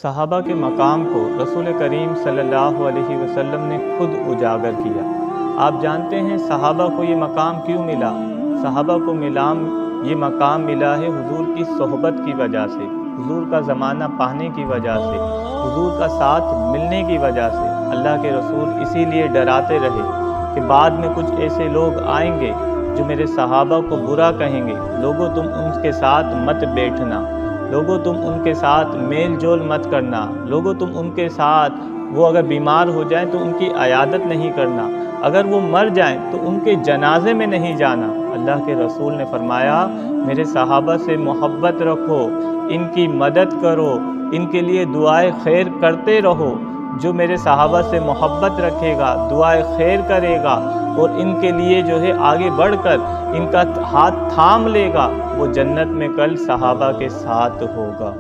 सहाबा के मकाम को रसूल करीम सल्लल्लाहु अलैहि वसल्लम ने खुद उजागर किया। आप जानते हैं सहाबा को ये मकाम क्यों मिला? सहाबा को ये मकाम मिला है हुजूर की सोहबत की वजह से, हुजूर का ज़माना पाने की वजह से, हुजूर का साथ मिलने की वजह से। अल्लाह के रसूल इसीलिए डराते रहे कि बाद में कुछ ऐसे लोग आएंगे जो मेरे सहाबा को बुरा कहेंगे, लोगों तुम उनके साथ मत बैठना, लोगों तुम उनके साथ मेल जोल मत करना, लोगों तुम उनके साथ, वो अगर बीमार हो जाएं तो उनकी अयादत नहीं करना, अगर वो मर जाएं तो उनके जनाजे में नहीं जाना। अल्लाह के रसूल ने फरमाया मेरे सहाबा से मोहब्बत रखो, इनकी मदद करो, इनके लिए दुआए खैर करते रहो। जो मेरे सहाबा से मोहब्बत रखेगा, दुआए खैर करेगा और इनके लिए जो है आगे बढ़कर इनका हाथ थाम लेगा, वो जन्नत में कल सहाबा के साथ होगा।